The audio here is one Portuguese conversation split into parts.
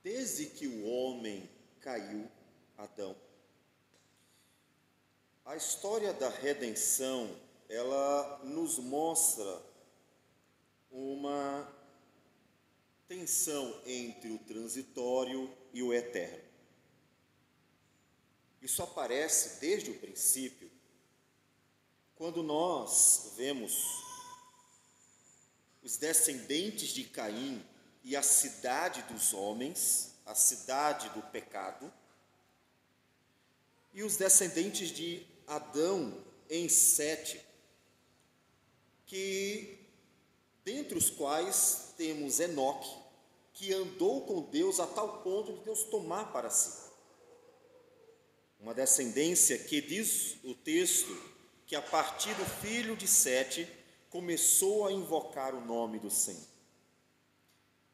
Desde que o homem caiu, Adão, a história da redenção, ela nos mostra uma tensão entre o transitório e o eterno. Isso aparece desde o princípio, quando nós vemos os descendentes de Caim e a cidade dos homens, a cidade do pecado, e os descendentes de Adão em Sete, dentre os quais temos Enoque, que andou com Deus a tal ponto de Deus tomar para si. Uma descendência que diz o texto que a partir do filho de Sete começou a invocar o nome do Senhor.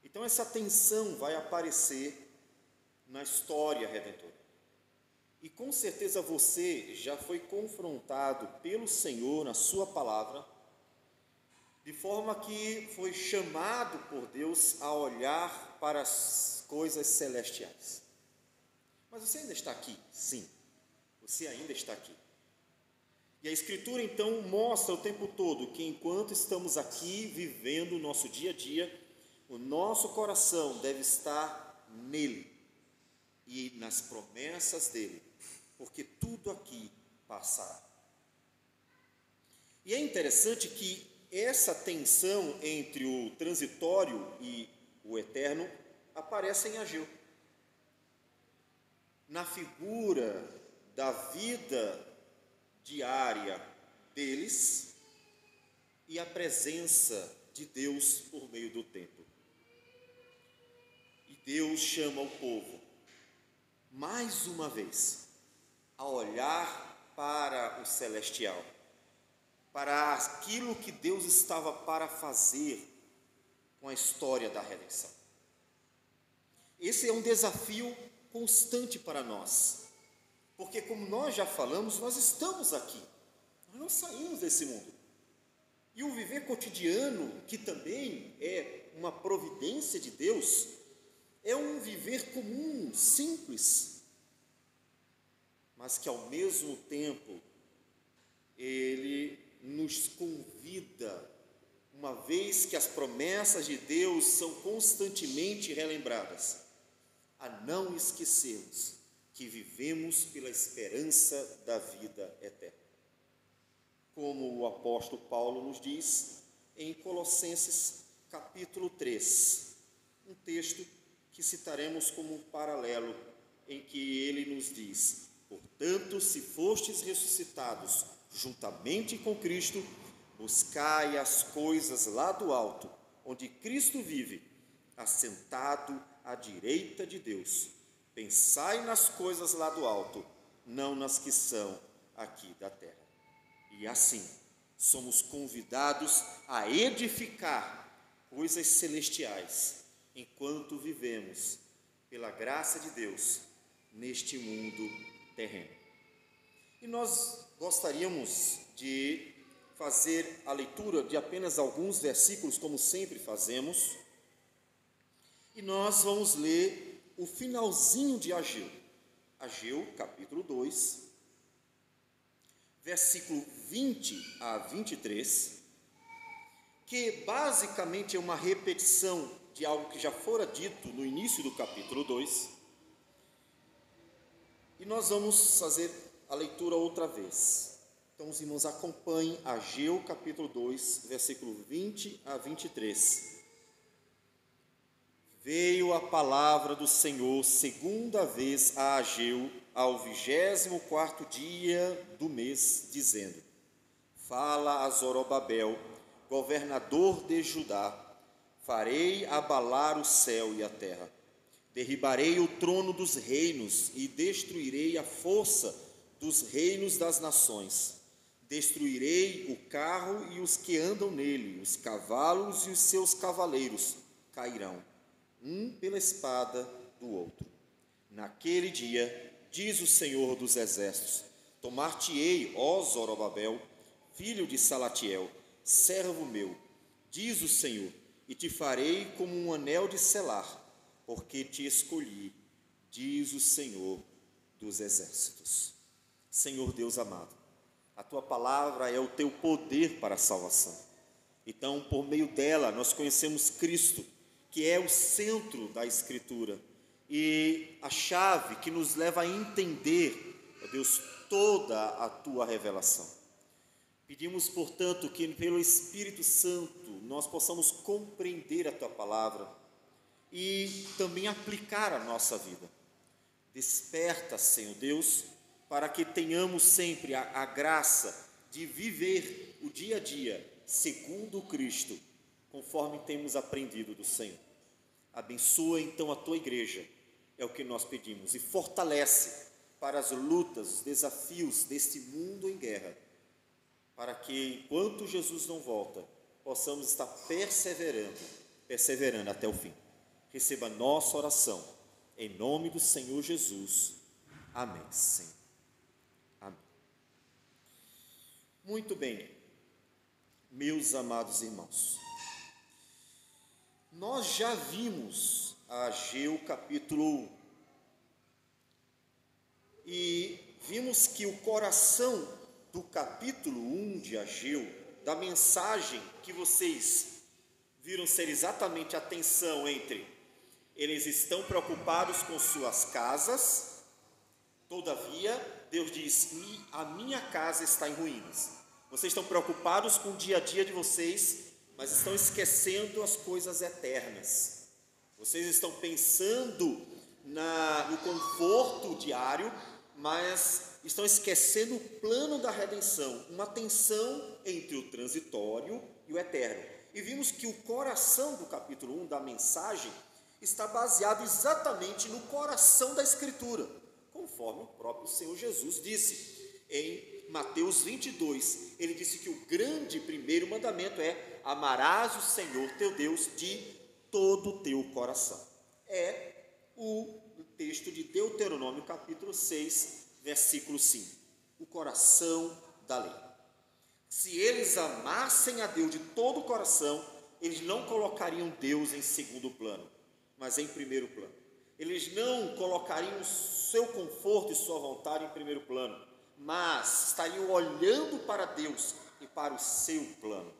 Então essa tensão vai aparecer na história redentora. E com certeza você já foi confrontado pelo Senhor na sua palavra, de forma que foi chamado por Deus a olhar para as coisas celestiais. Mas você ainda está aqui? Sim, você ainda está aqui. E a Escritura então mostra o tempo todo que enquanto estamos aqui vivendo o nosso dia a dia, o nosso coração deve estar nele e nas promessas dele, porque tudo aqui passará. E é interessante que essa tensão entre o transitório e o eterno aparece em Ageu, na figura da vida diária deles e a presença de Deus por meio do tempo. E Deus chama o povo, mais uma vez, a olhar para o celestial, para aquilo que Deus estava para fazer com a história da redenção. Esse é um desafio constante para nós, porque como nós já falamos, nós estamos aqui, nós não saímos desse mundo. E o viver cotidiano, que também é uma providência de Deus, é um viver comum, simples, mas que ao mesmo tempo ele nos convida, uma vez que as promessas de Deus são constantemente relembradas, a não esquecermos que vivemos pela esperança da vida eterna. Como o apóstolo Paulo nos diz em Colossenses capítulo 3, um texto que citaremos como um paralelo, em que ele nos diz: portanto, se fostes ressuscitados juntamente com Cristo, buscai as coisas lá do alto, onde Cristo vive, assentado à direita de Deus. Pensai nas coisas lá do alto, não nas que são aqui da terra. E assim, somos convidados a edificar coisas celestiais, enquanto vivemos, pela graça de Deus, neste mundo terreno. E nós gostaríamos de fazer a leitura de apenas alguns versículos, como sempre fazemos, e nós vamos ler o finalzinho de Ageu. Ageu, capítulo 2, versículo 20 a 23, que basicamente é uma repetição de algo que já fora dito no início do capítulo 2, e nós vamos fazer a leitura outra vez. Então, os irmãos, acompanhem Ageu, capítulo 2, versículo 20 a 23. Veio a palavra do Senhor segunda vez a Ageu, ao 24º dia do mês, dizendo: fala a Zorobabel, governador de Judá: farei abalar o céu e a terra, derribarei o trono dos reinos e destruirei a força dos reinos das nações. Destruirei o carro e os que andam nele, os cavalos e os seus cavaleiros cairão, um pela espada do outro. Naquele dia, diz o Senhor dos exércitos: tomar-te-ei, ó Zorobabel, filho de Salatiel, servo meu, diz o Senhor, e te farei como um anel de selar, porque te escolhi, diz o Senhor dos exércitos. Senhor Deus amado, a tua palavra é o teu poder para a salvação. Então, por meio dela, nós conhecemos Cristo, que é o centro da Escritura e a chave que nos leva a entender, ó Deus, toda a tua revelação. Pedimos, portanto, que pelo Espírito Santo nós possamos compreender a tua palavra e também aplicar a nossa vida. Desperta, Senhor Deus, para que tenhamos sempre a graça de viver o dia a dia segundo Cristo, conforme temos aprendido do Senhor. Abençoa então a tua igreja, é o que nós pedimos, e fortalece para as lutas, os desafios deste mundo em guerra, para que, enquanto Jesus não volta, possamos estar perseverando até o fim. Receba nossa oração, em nome do Senhor Jesus. Amém, Senhor. Amém. Muito bem, meus amados irmãos, nós já vimos Ageu capítulo 1 e vimos que o coração do capítulo 1 de Ageu, da mensagem que vocês viram ser exatamente a tensão entre eles estão preocupados com suas casas, todavia Deus diz, a minha casa está em ruínas. Vocês estão preocupados com o dia a dia de vocês, mas estão esquecendo as coisas eternas. Vocês estão pensando no conforto diário, mas estão esquecendo o plano da redenção, uma tensão entre o transitório e o eterno. E vimos que o coração do capítulo 1 da mensagem está baseado exatamente no coração da Escritura, conforme o próprio Senhor Jesus disse em Mateus 22, ele disse que o grande primeiro mandamento é: amarás o Senhor teu Deus de todo o teu coração. É o texto de Deuteronômio capítulo 6, versículo 5, o coração da lei. Se eles amassem a Deus de todo o coração, eles não colocariam Deus em segundo plano, mas em primeiro plano. Eles não colocariam o seu conforto e sua vontade em primeiro plano, mas estariam olhando para Deus e para o seu plano.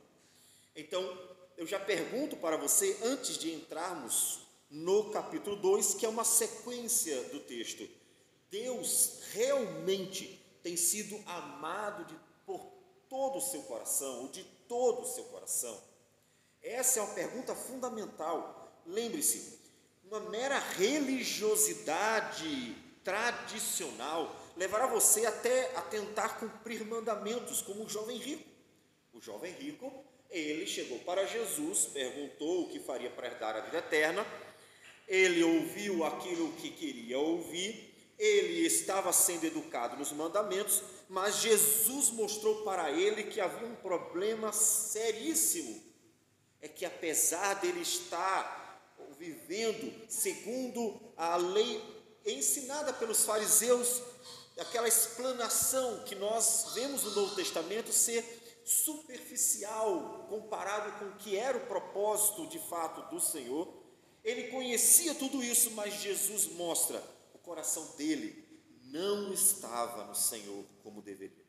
Então, eu já pergunto para você, antes de entrarmos no capítulo 2, que é uma sequência do texto, Deus realmente tem sido amado por todo o seu coração, ou de todo o seu coração? Essa é uma pergunta fundamental. Lembre-se, uma mera religiosidade tradicional levará você até a tentar cumprir mandamentos, como o jovem rico. O jovem rico, ele chegou para Jesus, perguntou o que faria para herdar a vida eterna, ele ouviu aquilo que queria ouvir, ele estava sendo educado nos mandamentos, mas Jesus mostrou para ele que havia um problema seríssimo, é que apesar dele estar vivendo segundo a lei ensinada pelos fariseus, aquela explanação que nós vemos no Novo Testamento ser superficial comparado com o que era o propósito de fato do Senhor, ele conhecia tudo isso, mas Jesus mostra, o coração dele não estava no Senhor como deveria.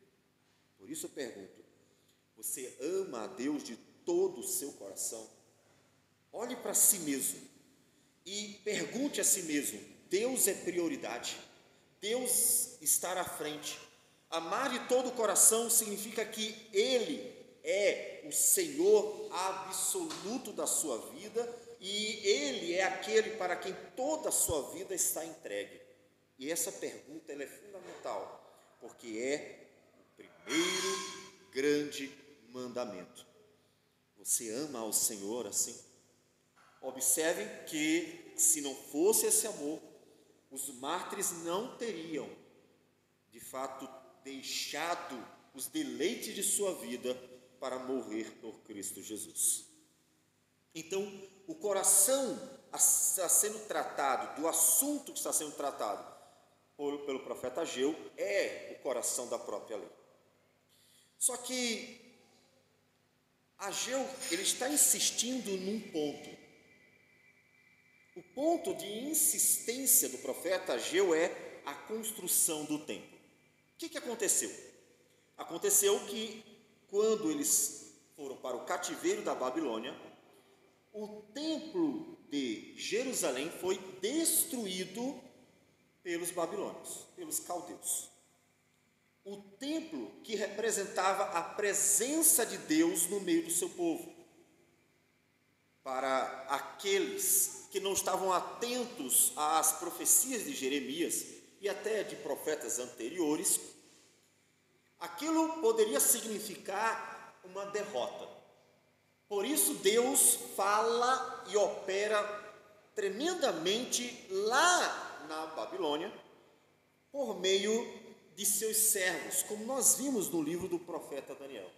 Por isso eu pergunto, você ama a Deus de todo o seu coração? Olhe para si mesmo e pergunte a si mesmo, Deus é prioridade? Deus está à frente? Amar de todo o coração significa que Ele é o Senhor absoluto da sua vida e Ele é aquele para quem toda a sua vida está entregue. E essa pergunta ela é fundamental, porque é o primeiro grande mandamento. Você ama ao Senhor assim? Observem que, se não fosse esse amor, os mártires não teriam, de fato, deixado os deleites de sua vida para morrer por Cristo Jesus. Então, o coração está sendo tratado, do assunto que está sendo tratado pelo profeta Ageu, é o coração da própria lei. Só que Ageu, ele está insistindo num ponto. O ponto de insistência do profeta Ageu é a construção do templo. O que aconteceu? Aconteceu que, quando eles foram para o cativeiro da Babilônia, o templo de Jerusalém foi destruído pelos babilônios, pelos caldeus. O templo que representava a presença de Deus no meio do seu povo. Para aqueles que não estavam atentos às profecias de Jeremias e até de profetas anteriores, aquilo poderia significar uma derrota. Por isso Deus fala e opera tremendamente lá na Babilônia, por meio de seus servos, como nós vimos no livro do profeta Daniel,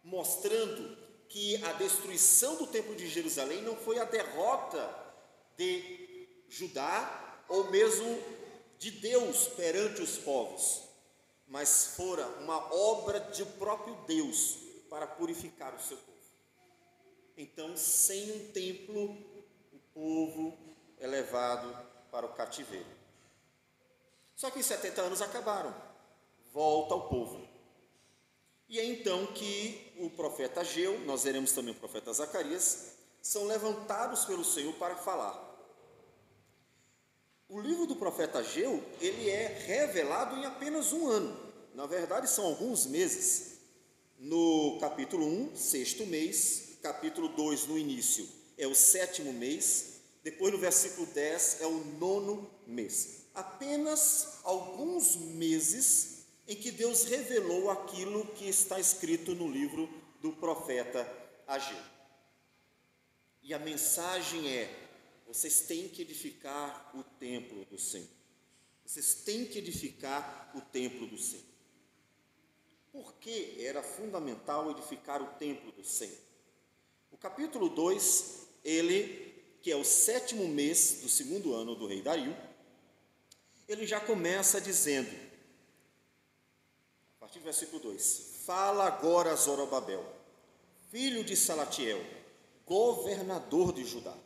mostrando que a destruição do templo de Jerusalém não foi a derrota de Judá ou mesmo de Deus perante os povos, mas fora uma obra do próprio Deus para purificar o seu povo. Então, sem um templo, o povo é levado para o cativeiro. Só que os 70 anos acabaram, volta ao povo. E é então que o profeta Ageu, nós veremos também o profeta Zacarias, são levantados pelo Senhor para falar. O livro do profeta Ageu, ele é revelado em apenas um ano. Na verdade, são alguns meses. No capítulo 1, sexto mês, capítulo 2, no início, é o sétimo mês, depois no versículo 10 é o nono mês. Apenas alguns meses em que Deus revelou aquilo que está escrito no livro do profeta Ageu. E a mensagem é: vocês têm que edificar o templo do Senhor. Vocês têm que edificar o templo do Senhor. Por que era fundamental edificar o templo do Senhor? O capítulo 2, ele, que é o sétimo mês do segundo ano do rei Dario, ele já começa dizendo, a partir do versículo 2, fala agora a Zorobabel, filho de Salatiel, governador de Judá,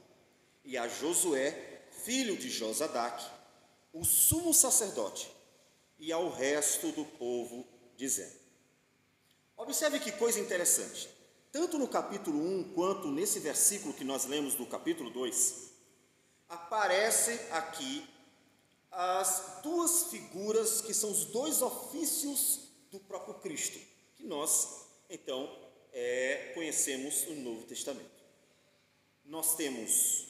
e a Josué, filho de Josadaque, o sumo sacerdote, e ao resto do povo, dizendo. Observe que coisa interessante. Tanto no capítulo 1, quanto nesse versículo que nós lemos do capítulo 2, aparece aqui as duas figuras que são os dois ofícios do próprio Cristo, que nós, então, conhecemos no Novo Testamento. Nós temos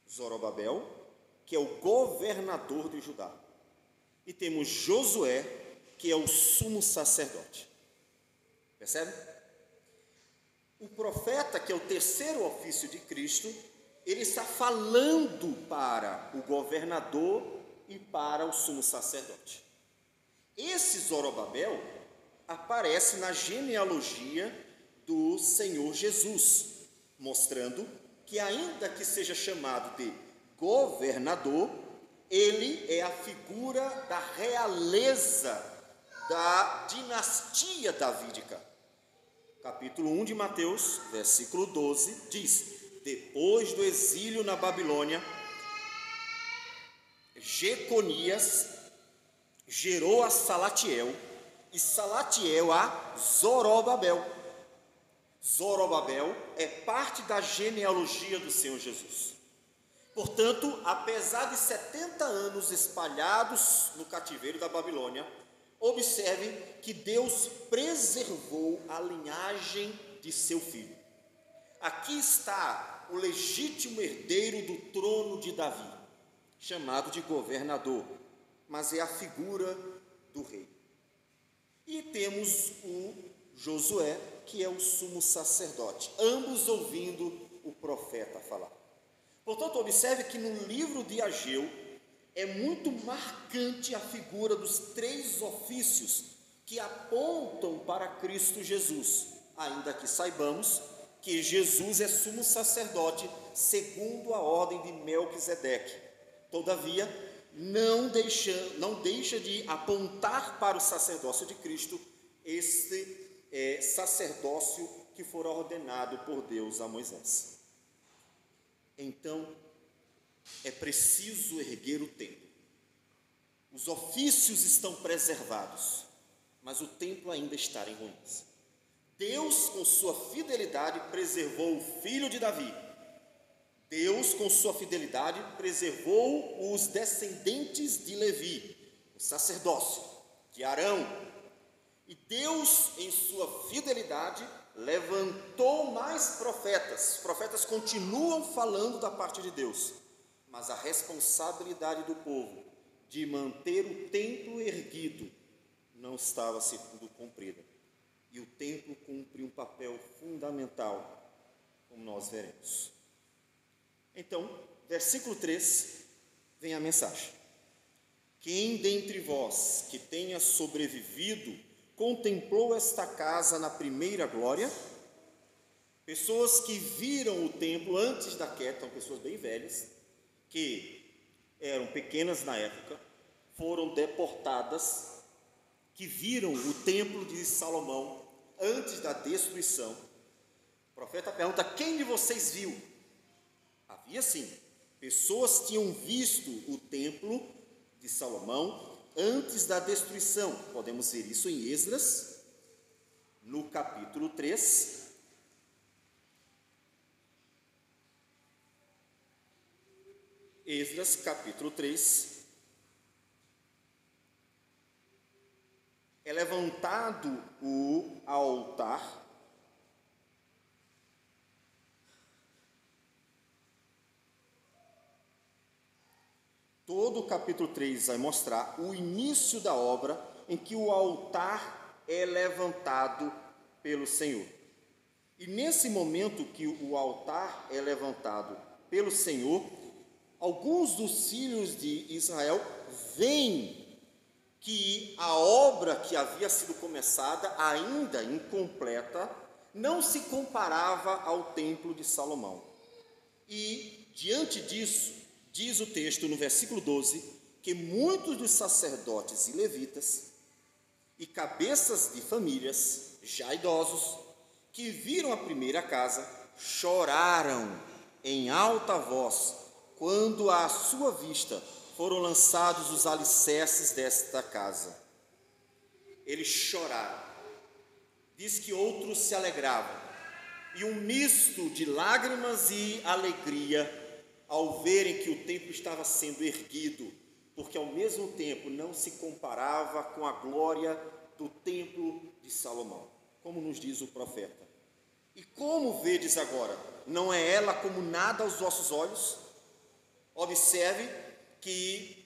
Zorobabel, que é o governador de Judá, e temos Josué, que é o sumo sacerdote. Percebe? O profeta, que é o terceiro ofício de Cristo, ele está falando para o governador e para o sumo sacerdote. Esse Zorobabel aparece na genealogia do Senhor Jesus, mostrando que, ainda que seja chamado de governador, ele é a figura da realeza da dinastia davídica. Capítulo 1 de Mateus, versículo 12, diz: depois do exílio na Babilônia, Jeconias gerou a Salatiel, e Salatiel a Zorobabel. Zorobabel é parte da genealogia do Senhor Jesus. Portanto, apesar de 70 anos espalhados no cativeiro da Babilônia, observe que Deus preservou a linhagem de seu filho. Aqui está o legítimo herdeiro do trono de Davi, chamado de governador, mas é a figura do rei. E temos o Josué, que é o sumo sacerdote, ambos ouvindo o profeta falar. Portanto, observe que no livro de Ageu é muito marcante a figura dos três ofícios que apontam para Cristo Jesus, ainda que saibamos que Jesus é sumo sacerdote segundo a ordem de Melquisedeque. Todavia, não deixa de apontar para o sacerdócio de Cristo, este sacerdócio que fora ordenado por Deus a Moisés. Então, é preciso erguer o templo. Os ofícios estão preservados, mas o templo ainda está em ruínas. Deus, com sua fidelidade, preservou o filho de Davi. Deus, com sua fidelidade, preservou os descendentes de Levi, o sacerdócio de Arão. E Deus, em sua fidelidade, levantou mais profetas. Os profetas continuam falando da parte de Deus, mas a responsabilidade do povo de manter o templo erguido não estava sendo cumprida. E o templo cumpre um papel fundamental, como nós veremos. Então, versículo 3, vem a mensagem. Quem dentre vós que tenha sobrevivido contemplou esta casa na primeira glória? Pessoas que viram o templo antes da queda, são pessoas bem velhas, que eram pequenas na época, foram deportadas, que viram o templo de Salomão antes da destruição. O profeta pergunta: quem de vocês viu? Havia sim, pessoas tinham visto o templo de Salomão antes da destruição. Podemos ver isso em Esdras, no capítulo 3. Esdras, capítulo 3. É levantado o altar. Todo o capítulo 3 vai mostrar o início da obra em que o altar é levantado pelo Senhor. E nesse momento que o altar é levantado pelo Senhor, alguns dos filhos de Israel veem que a obra que havia sido começada, ainda incompleta, não se comparava ao templo de Salomão. E, diante disso, diz o texto no versículo 12, que muitos dos sacerdotes e levitas e cabeças de famílias, já idosos, que viram a primeira casa, choraram em alta voz, quando à sua vista foram lançados os alicerces desta casa. Eles choraram. Diz que outros se alegravam. E um misto de lágrimas e alegria ao verem que o templo estava sendo erguido, porque ao mesmo tempo não se comparava com a glória do templo de Salomão, como nos diz o profeta. E como vedes agora, não é ela como nada aos vossos olhos? Observe que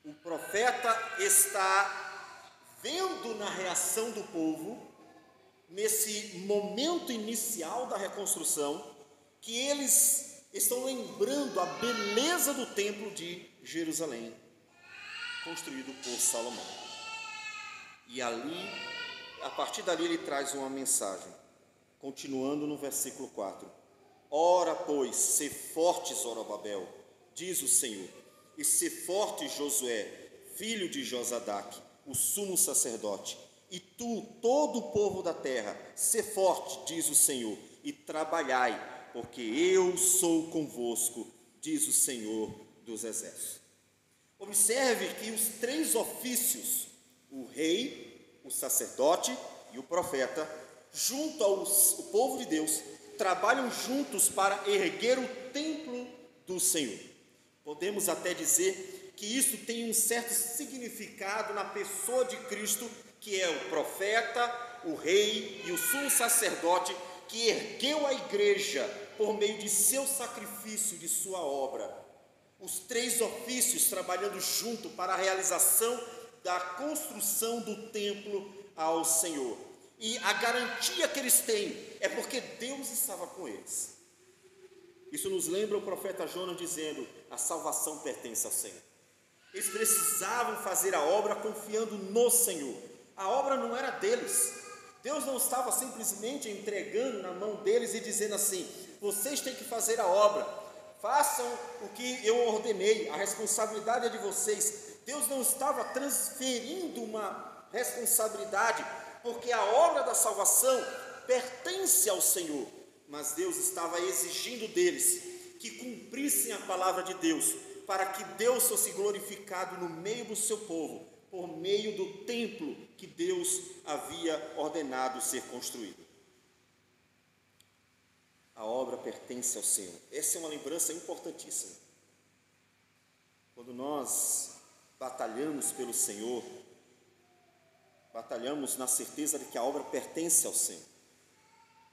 o profeta está vendo na reação do povo, nesse momento inicial da reconstrução, que eles estão lembrando a beleza do templo de Jerusalém, construído por Salomão. E ali, a partir dali, ele traz uma mensagem, continuando no versículo 4. Ora, pois, sê forte, Zorobabel, diz o Senhor, e sê forte, Josué, filho de Josadaque, o sumo sacerdote, e tu, todo o povo da terra, sê forte, diz o Senhor, e trabalhai, porque eu sou convosco, diz o Senhor dos exércitos. Observe que os três ofícios, o rei, o sacerdote e o profeta, junto ao povo de Deus, trabalham juntos para erguer o templo do Senhor. Podemos até dizer que isso tem um certo significado na pessoa de Cristo, que é o profeta, o rei e o sumo sacerdote, que ergueu a igreja por meio de seu sacrifício, de sua obra. Os três ofícios trabalhando junto para a realização da construção do templo ao Senhor. E a garantia que eles têm é porque Deus estava com eles. Isso nos lembra o profeta Jonas dizendo: a salvação pertence ao Senhor. Eles precisavam fazer a obra confiando no Senhor. A obra não era deles. Deus não estava simplesmente entregando na mão deles e dizendo assim: vocês têm que fazer a obra, façam o que eu ordenei, a responsabilidade é de vocês. Deus não estava transferindo uma responsabilidade, porque a obra da salvação pertence ao Senhor, mas Deus estava exigindo deles que cumprissem a palavra de Deus, para que Deus fosse glorificado no meio do seu povo, por meio do templo que Deus havia ordenado ser construído. A obra pertence ao Senhor. Essa é uma lembrança importantíssima. Quando nós batalhamos pelo Senhor, batalhamos na certeza de que a obra pertence ao Senhor.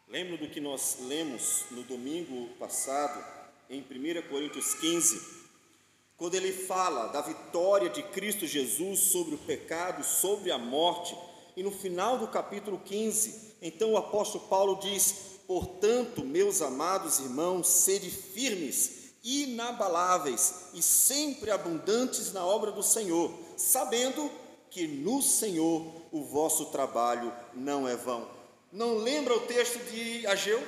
Lembro do que nós lemos no domingo passado, em 1 Coríntios 15, quando ele fala da vitória de Cristo Jesus sobre o pecado, sobre a morte, e no final do capítulo 15, então o apóstolo Paulo diz: portanto, meus amados irmãos, sede firmes, inabaláveis e sempre abundantes na obra do Senhor, sabendo que no Senhor o vosso trabalho não é vão. Não lembra o texto de Ageu?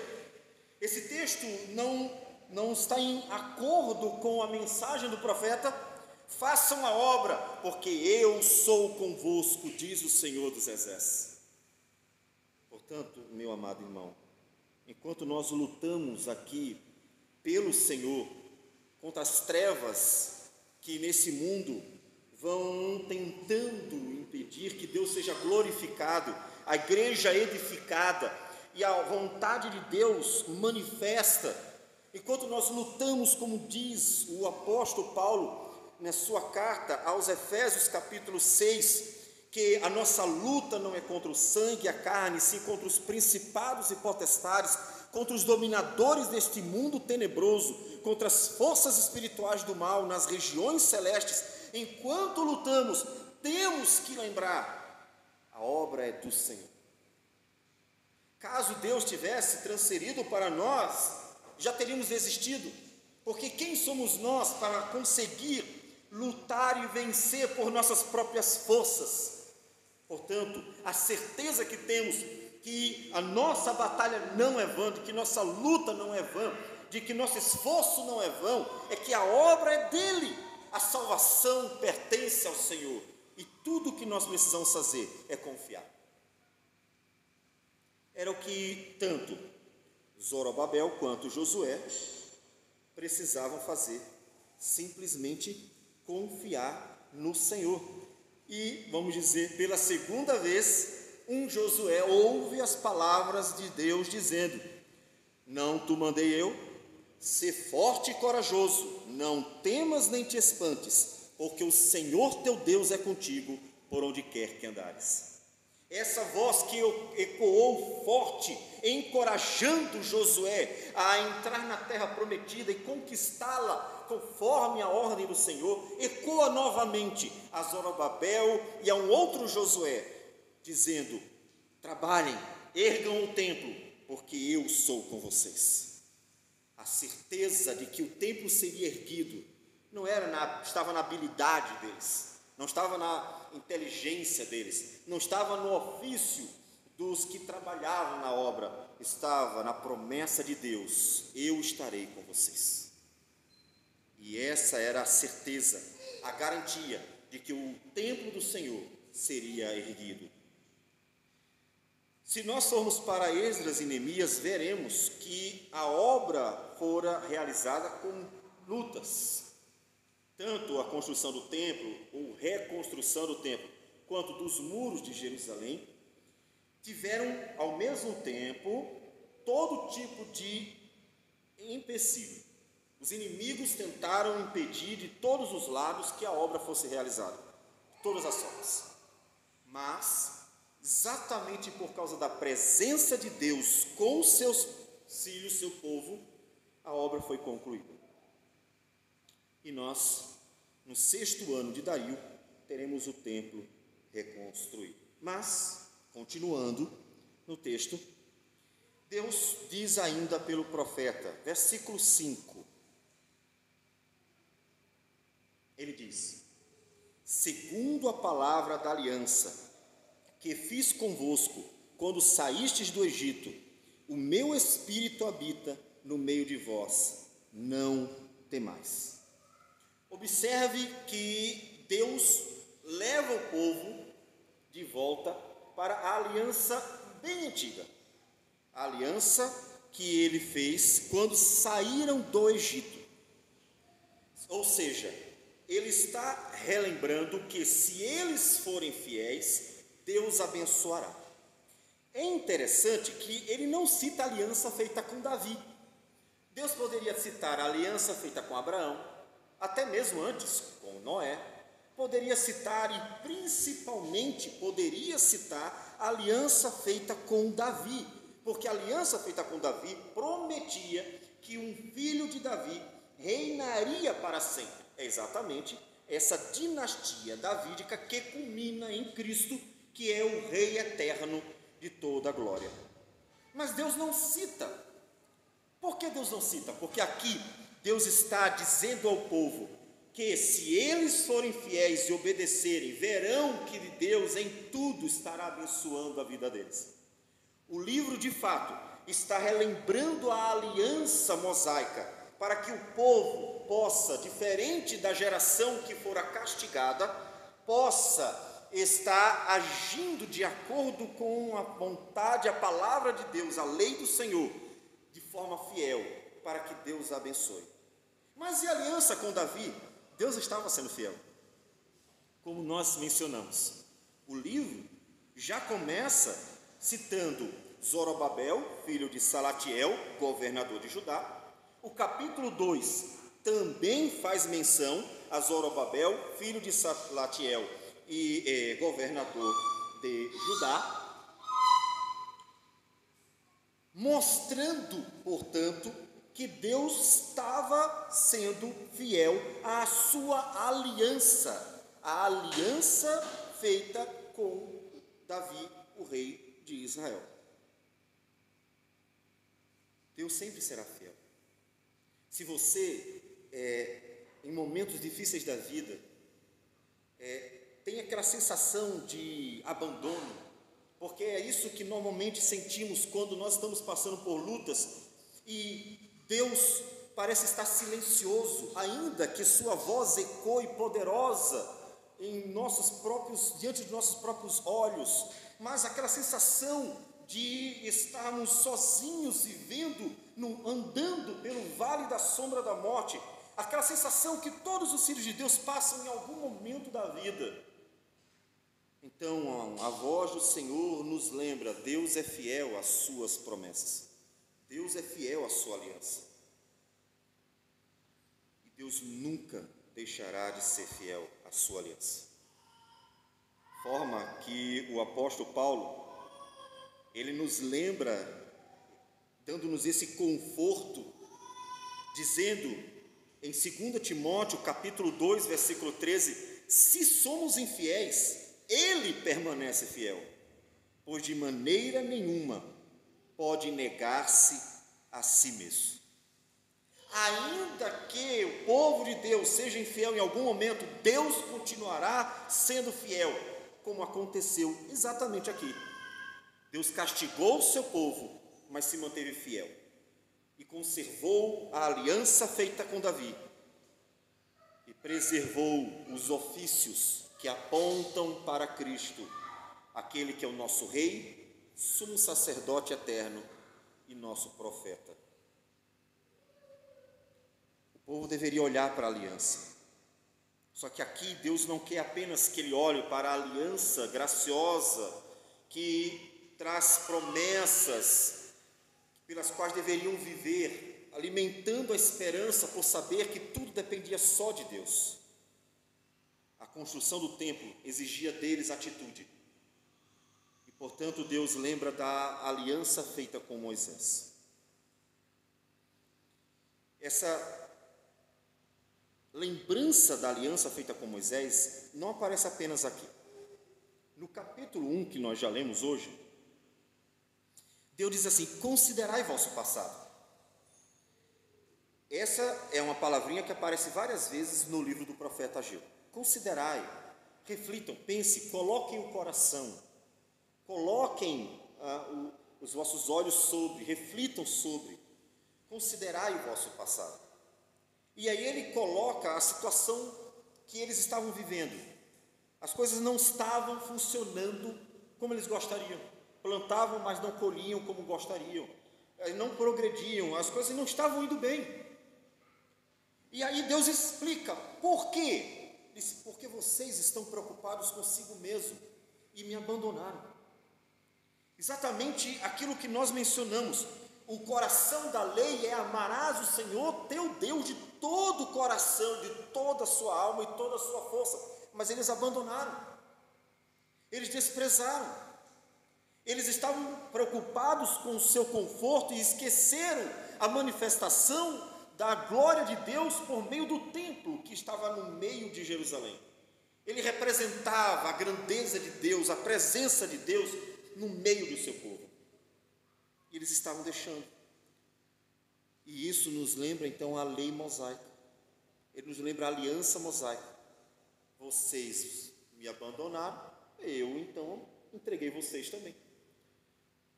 Esse texto não está em acordo com a mensagem do profeta? Façam a obra, porque eu sou convosco, diz o Senhor dos Exércitos. Portanto, meu amado irmão, enquanto nós lutamos aqui pelo Senhor, contra as trevas que nesse mundo vão tentando impedir que Deus seja glorificado, a igreja edificada e a vontade de Deus manifesta, enquanto nós lutamos, como diz o apóstolo Paulo na sua carta aos Efésios capítulo 6, que a nossa luta não é contra o sangue e a carne, sim contra os principados e potestades, contra os dominadores deste mundo tenebroso, contra as forças espirituais do mal nas regiões celestes. Enquanto lutamos, temos que lembrar, a obra é do Senhor. Caso Deus tivesse transferido para nós, já teríamos desistido, porque quem somos nós para conseguir lutar e vencer por nossas próprias forças? Portanto, a certeza que temos que a nossa batalha não é vã, de que nossa luta não é vã, de que nosso esforço não é vão, é que a obra é dele, a salvação pertence ao Senhor, e tudo o que nós precisamos fazer é confiar. Era o que tanto Zorobabel quanto Josué precisavam fazer, simplesmente confiar no Senhor. E, vamos dizer, pela segunda vez, Josué ouve as palavras de Deus dizendo: não te mandei eu? Sê forte e corajoso, não temas nem te espantes, porque o Senhor teu Deus é contigo por onde quer que andares. Essa voz que ecoou forte, encorajando Josué a entrar na terra prometida e conquistá-la conforme a ordem do Senhor, ecoa novamente a Zorobabel e a um outro Josué, dizendo: trabalhem, ergam o templo, porque eu sou com vocês. A certeza de que o templo seria erguido não estava na habilidade deles, não estava na inteligência deles, não estava no ofício dos que trabalhavam na obra, estava na promessa de Deus: eu estarei com vocês. E essa era a certeza, a garantia de que o templo do Senhor seria erguido. Se nós formos para Esdras e Neemias, veremos que a obra fora realizada com lutas. Tanto a construção do templo, ou reconstrução do templo, quanto dos muros de Jerusalém, tiveram ao mesmo tempo todo tipo de empecilho. Os inimigos tentaram impedir de todos os lados que a obra fosse realizada, todas as formas. Mas, exatamente por causa da presença de Deus com os seus filhos, seu povo, a obra foi concluída. E nós, no 6º ano de Dario, teremos o templo reconstruído. Mas, continuando no texto, Deus diz ainda pelo profeta, versículo 5, ele diz: segundo a palavra da aliança que fiz convosco quando saístes do Egito, o meu Espírito habita no meio de vós, não temais. Observe que Deus leva o povo de volta para a aliança bem antiga, a aliança que ele fez quando saíram do Egito. Ou seja, ele está relembrando que se eles forem fiéis, Deus abençoará. É interessante que ele não cita a aliança feita com Davi. Deus poderia citar a aliança feita com Abraão, até mesmo antes com Noé. Poderia citar e principalmente poderia citar a aliança feita com Davi, porque a aliança feita com Davi prometia que um filho de Davi reinaria para sempre. É exatamente essa dinastia davídica que culmina em Cristo, que é o Rei eterno de toda a glória. Mas Deus não cita. Por que Deus não cita? Porque aqui Deus está dizendo ao povo que se eles forem fiéis e obedecerem, verão que Deus em tudo estará abençoando a vida deles. O livro, de fato, está relembrando a aliança mosaica, para que o povo possa, diferente da geração que fora castigada, possa estar agindo de acordo com a vontade, a palavra de Deus, a lei do Senhor, de forma fiel, para que Deus abençoe. Mas e a aliança com Davi? Deus estava sendo fiel. Como nós mencionamos, o livro já começa citando Zorobabel, filho de Salatiel, governador de Judá. O capítulo 2 também faz menção a Zorobabel, filho de Salatiel e governador de Judá, mostrando, portanto, que Deus estava sendo fiel à sua aliança, a aliança feita com Davi, o rei de Israel. Deus sempre será fiel. Se você, em momentos difíceis da vida, tem aquela sensação de abandono, porque é isso que normalmente sentimos quando nós estamos passando por lutas e Deus parece estar silencioso, ainda que sua voz ecoe poderosa diante de nossos próprios olhos, mas aquela sensação de estarmos sozinhos vivendo, andando pelo vale da sombra da morte, aquela sensação que todos os filhos de Deus passam em algum momento da vida. Então, a voz do Senhor nos lembra: Deus é fiel às suas promessas, Deus é fiel à sua aliança, e Deus nunca deixará de ser fiel à sua aliança. Forma que o apóstolo Paulo, ele nos lembra, dando-nos esse conforto, dizendo em 2 Timóteo, capítulo 2, versículo 13, se somos infiéis, Ele permanece fiel, pois de maneira nenhuma pode negar-se a si mesmo. Ainda que o povo de Deus seja infiel em algum momento, Deus continuará sendo fiel, como aconteceu exatamente aqui. Deus castigou o seu povo, mas se manteve fiel e conservou a aliança feita com Davi e preservou os ofícios que apontam para Cristo, aquele que é o nosso Rei, sumo sacerdote eterno e nosso profeta. O povo deveria olhar para a aliança. Só que aqui Deus não quer apenas que ele olhe para a aliança graciosa que traz promessas pelas quais deveriam viver, alimentando a esperança por saber que tudo dependia só de Deus. A construção do templo exigia deles atitude. E, portanto, Deus lembra da aliança feita com Moisés. Essa lembrança da aliança feita com Moisés não aparece apenas aqui. No capítulo 1, que nós já lemos hoje, Deus diz assim: considerai vosso passado. Essa é uma palavrinha que aparece várias vezes no livro do profeta Ageu. Considerai, reflitam, pensem, coloquem o coração, coloquem os vossos olhos sobre, reflitam sobre, considerai o vosso passado. E aí ele coloca a situação que eles estavam vivendo. As coisas não estavam funcionando como eles gostariam. Plantavam, mas não colhiam como gostariam. não progrediam, as coisas não estavam indo bem. E aí Deus explica, por quê? Ele disse, porque vocês estão preocupados consigo mesmo e me abandonaram. Exatamente aquilo que nós mencionamos, o coração da lei é amarás o Senhor teu Deus de todo o coração, de toda a sua alma e toda a sua força, mas eles abandonaram, eles desprezaram, eles estavam preocupados com o seu conforto e esqueceram a manifestação da glória de Deus por meio do templo que estava no meio de Jerusalém. Ele representava a grandeza de Deus, a presença de Deus no meio do seu povo. E eles estavam deixando. E isso nos lembra então a lei mosaica. Ele nos lembra a aliança mosaica. Vocês me abandonaram, eu então entreguei vocês também.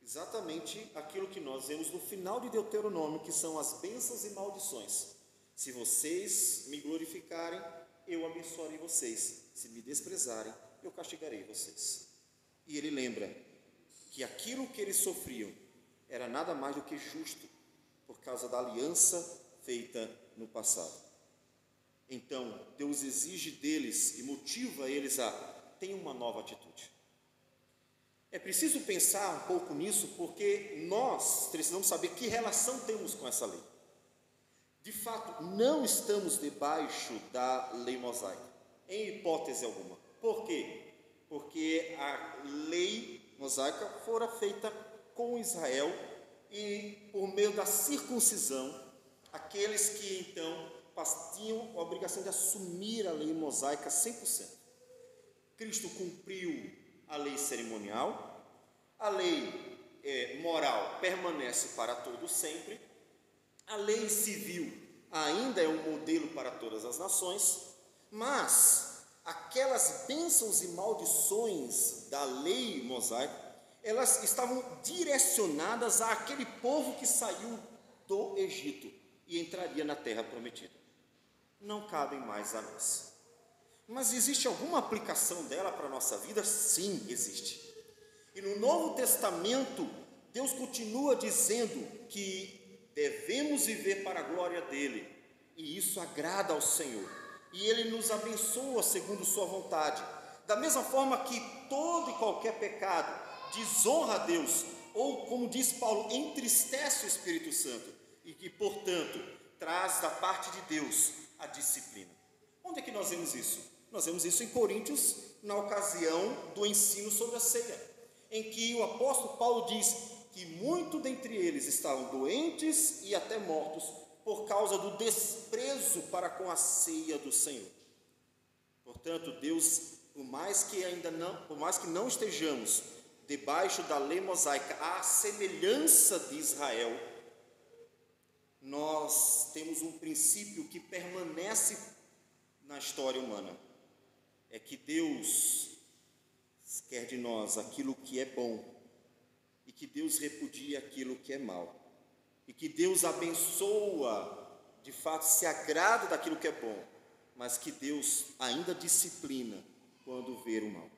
Exatamente aquilo que nós vemos no final de Deuteronômio, que são as bênçãos e maldições. Se vocês me glorificarem, eu abençoarei vocês. Se me desprezarem, eu castigarei vocês. E ele lembra que aquilo que eles sofriam era nada mais do que justo, por causa da aliança feita no passado. Então, Deus exige deles e motiva eles a ter uma nova atitude. É preciso pensar um pouco nisso, porque nós precisamos saber que relação temos com essa lei. De fato, não estamos debaixo da lei mosaica, em hipótese alguma. Por quê? Porque a lei mosaica fora feita com Israel e por meio da circuncisão, aqueles que então tinham a obrigação de assumir a lei mosaica 100%. Cristo cumpriu a lei cerimonial, a lei moral permanece para todo sempre, a lei civil ainda é um modelo para todas as nações, mas aquelas bênçãos e maldições da lei mosaica, elas estavam direcionadas àquele povo que saiu do Egito e entraria na terra prometida. Não cabem mais a nós. Mas existe alguma aplicação dela para a nossa vida? Sim, existe. E no Novo Testamento, Deus continua dizendo que devemos viver para a glória dEle, e isso agrada ao Senhor, e Ele nos abençoa segundo sua vontade. Da mesma forma que todo e qualquer pecado desonra a Deus, ou como diz Paulo, entristece o Espírito Santo, e que, portanto, traz da parte de Deus a disciplina. Onde é que nós vemos isso? Nós vemos isso em Coríntios, na ocasião do ensino sobre a ceia, em que o apóstolo Paulo diz que muito dentre eles estavam doentes e até mortos por causa do desprezo para com a ceia do Senhor. Portanto, Deus, por mais que não estejamos debaixo da lei mosaica, à semelhança de Israel, nós temos um princípio que permanece na história humana. É que Deus quer de nós aquilo que é bom, e que Deus repudia aquilo que é mal, e que Deus abençoa, de fato se agrada daquilo que é bom, mas que Deus ainda disciplina quando vê o mal.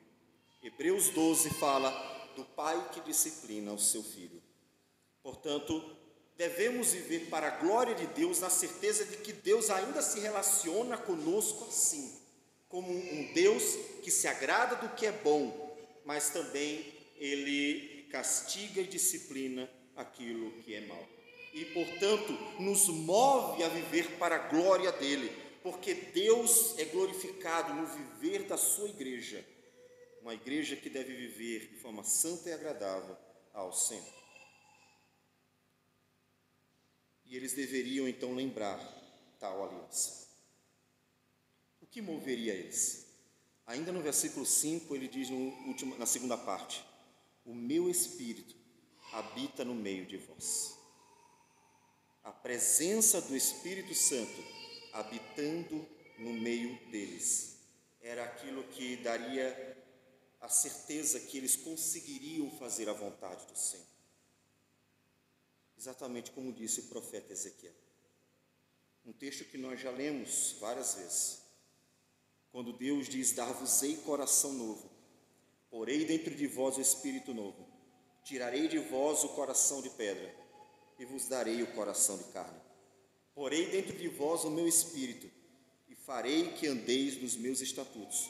Hebreus 12 fala do pai que disciplina o seu filho. Portanto, devemos viver para a glória de Deus, na certeza de que Deus ainda se relaciona conosco assim, como um Deus que se agrada do que é bom, mas também Ele castiga e disciplina aquilo que é mal. E, portanto, nos move a viver para a glória dEle, porque Deus é glorificado no viver da sua igreja, uma igreja que deve viver de forma santa e agradável ao Senhor. E eles deveriam então lembrar tal aliança. O que moveria eles? Ainda no versículo 5, ele diz na segunda parte: o meu espírito habita no meio de vós. A presença do Espírito Santo habitando no meio deles era aquilo que daria a certeza que eles conseguiriam fazer a vontade do Senhor. Exatamente como disse o profeta Ezequiel. Um texto que nós já lemos várias vezes. Quando Deus diz: dar-vos-ei coração novo, porei dentro de vós o espírito novo, tirarei de vós o coração de pedra e vos darei o coração de carne. Porei dentro de vós o meu espírito, e farei que andeis nos meus estatutos,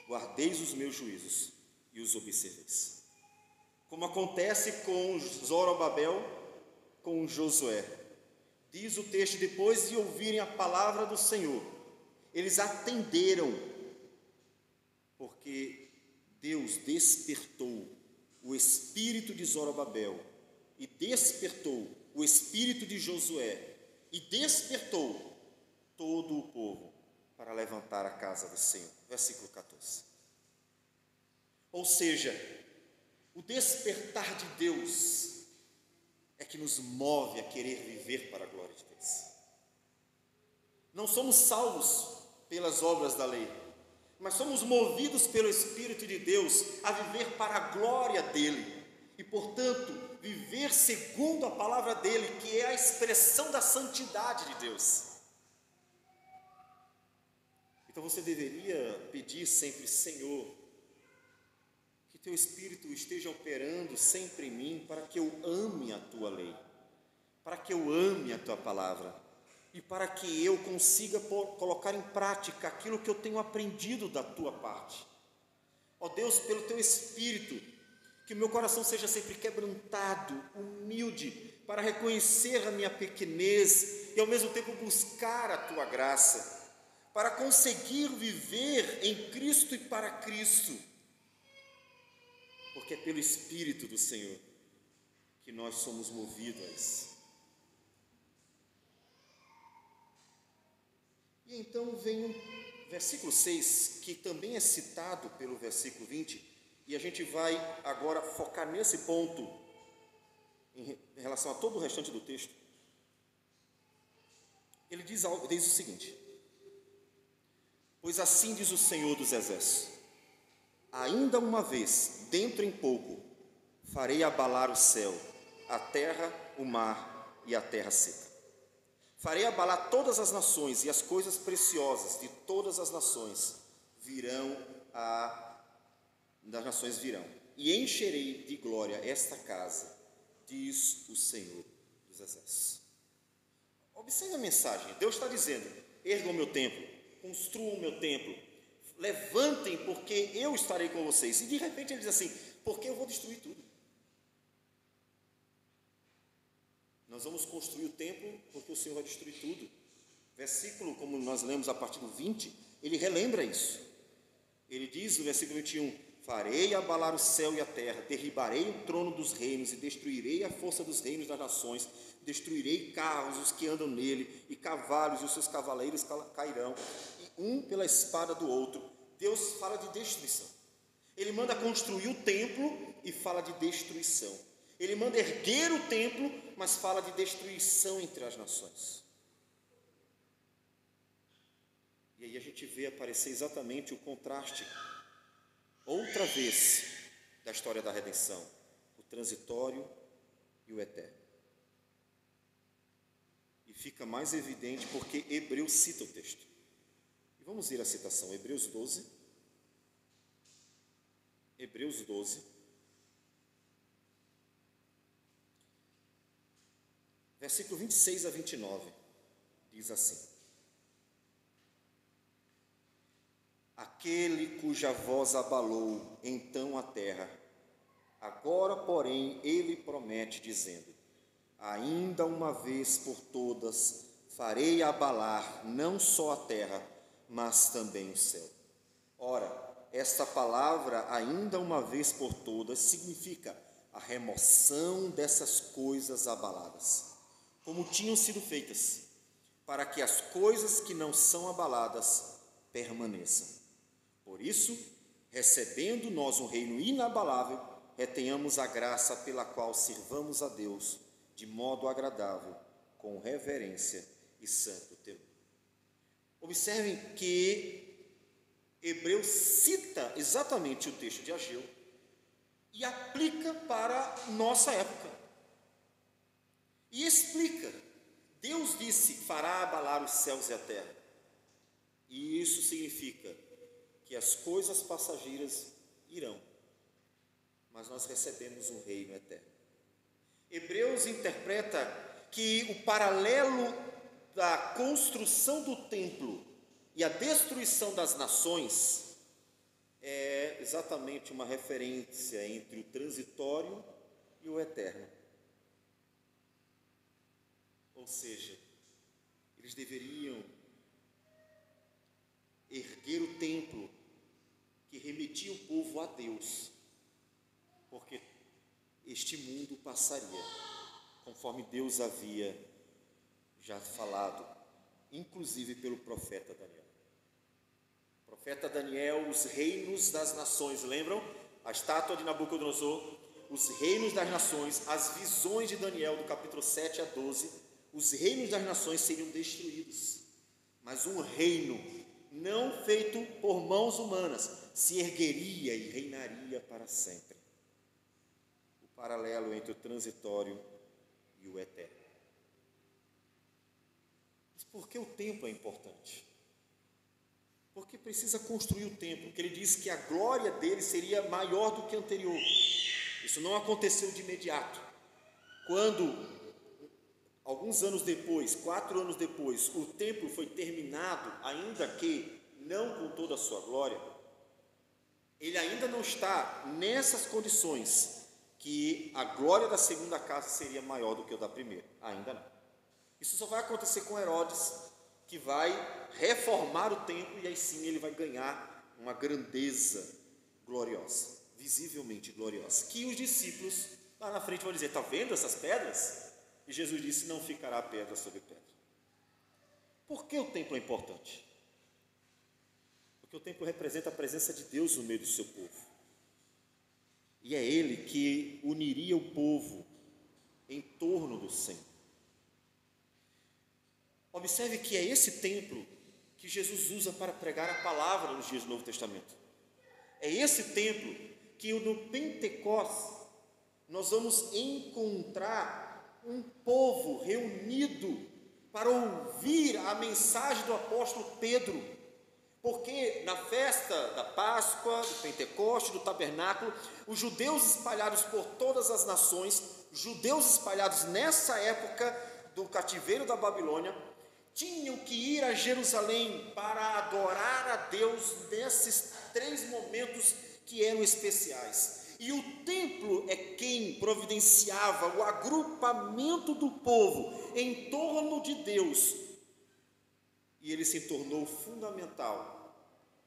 guardeis os meus juízos e os observeis. Como acontece com Zorobabel, com Josué. Diz o texto: depois de ouvirem a palavra do Senhor, eles atenderam, porque Deus despertou o espírito de Zorobabel, e despertou o espírito de Josué, e despertou todo o povo para levantar a casa do Senhor. Versículo 14. Ou seja, o despertar de Deus é que nos move a querer viver para a glória de Deus. Não somos salvos pelas obras da lei, mas somos movidos pelo Espírito de Deus a viver para a glória dele e, portanto, viver segundo a palavra dele, que é a expressão da santidade de Deus. Então você deveria pedir sempre: Senhor, que teu Espírito esteja operando sempre em mim para que eu ame a tua lei, para que eu ame a tua palavra e para que eu consiga colocar em prática aquilo que eu tenho aprendido da tua parte. Ó Deus, pelo teu Espírito, que o meu coração seja sempre quebrantado, humilde, para reconhecer a minha pequenez e ao mesmo tempo buscar a tua graça, para conseguir viver em Cristo e para Cristo, porque é pelo Espírito do Senhor que nós somos movidos a isso. E então vem o versículo 6, que também é citado pelo versículo 20, e a gente vai agora focar nesse ponto em relação a todo o restante do texto. Ele diz o seguinte: pois assim diz o Senhor dos Exércitos, ainda uma vez, dentro em pouco, farei abalar o céu, a terra, o mar e a terra seca. Farei abalar todas as nações, e as coisas preciosas de todas as nações virão, e encherei de glória esta casa, diz o Senhor dos Exércitos. Observe a mensagem. Deus está dizendo: ergam o meu templo, construam o meu templo, levantem, porque eu estarei com vocês. E de repente ele diz assim: porque eu vou destruir tudo. Nós vamos construir o templo porque o Senhor vai destruir tudo. Versículo, como nós lemos a partir do 20, ele relembra isso. Ele diz no versículo 21: farei abalar o céu e a terra, derribarei o trono dos reinos e destruirei a força dos reinos das nações, destruirei carros, os que andam nele, e cavalos, e os seus cavaleiros cairão, e um pela espada do outro. Deus fala de destruição. Ele manda construir o templo e fala de destruição. Ele manda erguer o templo, mas fala de destruição entre as nações. E aí a gente vê aparecer exatamente o contraste, outra vez, da história da redenção: o transitório e o eterno. E fica mais evidente porque Hebreus cita o texto. E vamos ver a citação, Hebreus 12, versículo 26 a 29, diz assim: aquele cuja voz abalou então a terra, agora, porém, ele promete, dizendo: ainda uma vez por todas farei abalar não só a terra, mas também o céu. Ora, esta palavra, ainda uma vez por todas, significa a remoção dessas coisas abaladas, como tinham sido feitas, para que as coisas que não são abaladas permaneçam. Por isso, recebendo nós um reino inabalável, retenhamos a graça pela qual sirvamos a Deus de modo agradável, com reverência e santo temor. Observem que Hebreus cita exatamente o texto de Ageu e aplica para nossa época. E explica: Deus disse: fará abalar os céus e a terra. E isso significa que as coisas passageiras irão, mas nós recebemos um reino eterno. Hebreus interpreta que o paralelo da construção do templo e a destruição das nações é exatamente uma referência entre o transitório e o eterno. Ou seja, eles deveriam erguer o templo que remetia o povo a Deus, porque este mundo passaria, conforme Deus havia já falado, inclusive pelo profeta Daniel. O profeta Daniel, os reinos das nações, lembram? A estátua de Nabucodonosor, os reinos das nações, as visões de Daniel, do capítulo 7 a 12, os reinos das nações seriam destruídos, mas um reino não feito por mãos humanas se ergueria e reinaria para sempre. O paralelo entre o transitório e o eterno. Mas por que o tempo é importante? Porque precisa construir o templo, porque ele diz que a glória dele seria maior do que a anterior. Isso não aconteceu de imediato. Quando, alguns anos depois, 4 anos depois, o templo foi terminado, ainda que não com toda a sua glória, ele ainda não está nessas condições que a glória da segunda casa seria maior do que a da primeira. Ainda não. Isso só vai acontecer com Herodes, que vai reformar o templo e aí sim ele vai ganhar uma grandeza gloriosa, visivelmente gloriosa, que os discípulos lá na frente vão dizer: está vendo essas pedras? E Jesus disse: não ficará pedra sobre pedra. Por que o templo é importante? Porque o templo representa a presença de Deus no meio do seu povo. E é Ele que uniria o povo em torno do Senhor. Observe que é esse templo que Jesus usa para pregar a palavra nos dias do Novo Testamento. É esse templo que no Pentecostes nós vamos encontrar um povo reunido para ouvir a mensagem do apóstolo Pedro. Porque na festa da Páscoa, do Pentecostes, do Tabernáculo, os judeus espalhados por todas as nações, judeus espalhados nessa época do cativeiro da Babilônia, tinham que ir a Jerusalém para adorar a Deus nesses 3 momentos que eram especiais. E o templo é quem providenciava o agrupamento do povo em torno de Deus. E ele se tornou fundamental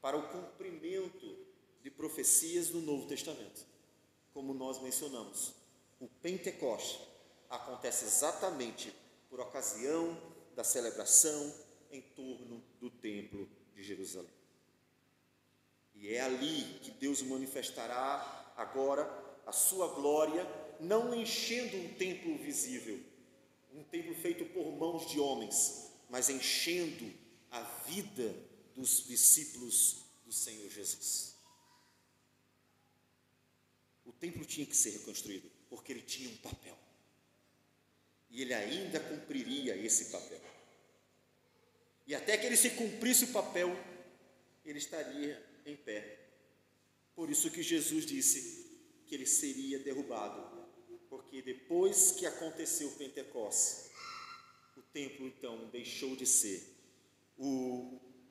para o cumprimento de profecias do Novo Testamento. Como nós mencionamos, o Pentecostes acontece exatamente por ocasião da celebração em torno do templo de Jerusalém. E é ali que Deus manifestará agora a sua glória, não enchendo um templo visível, um templo feito por mãos de homens, mas enchendo a vida dos discípulos do Senhor Jesus. O templo tinha que ser reconstruído, porque ele tinha um papel. E ele ainda cumpriria esse papel. E até que ele se cumprisse o papel, ele estaria em pé. Por isso que Jesus disse que ele seria derrubado, porque depois que aconteceu o Pentecostes, o templo então deixou de ser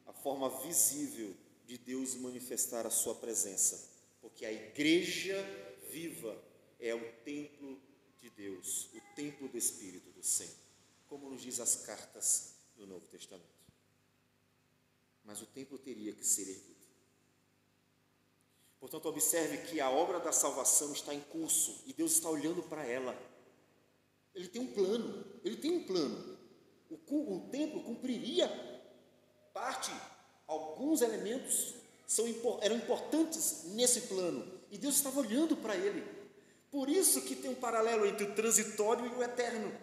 a forma visível de Deus manifestar a sua presença, porque a igreja viva é o templo de Deus, o templo do Espírito do Senhor, como nos diz as cartas do Novo Testamento. Mas o templo teria que ser erguido. Portanto, observe que a obra da salvação está em curso e Deus está olhando para ela. Ele tem um plano, O templo cumpriria parte, alguns elementos eram importantes nesse plano, e Deus estava olhando para ele. Por isso que tem um paralelo entre o transitório e o eterno.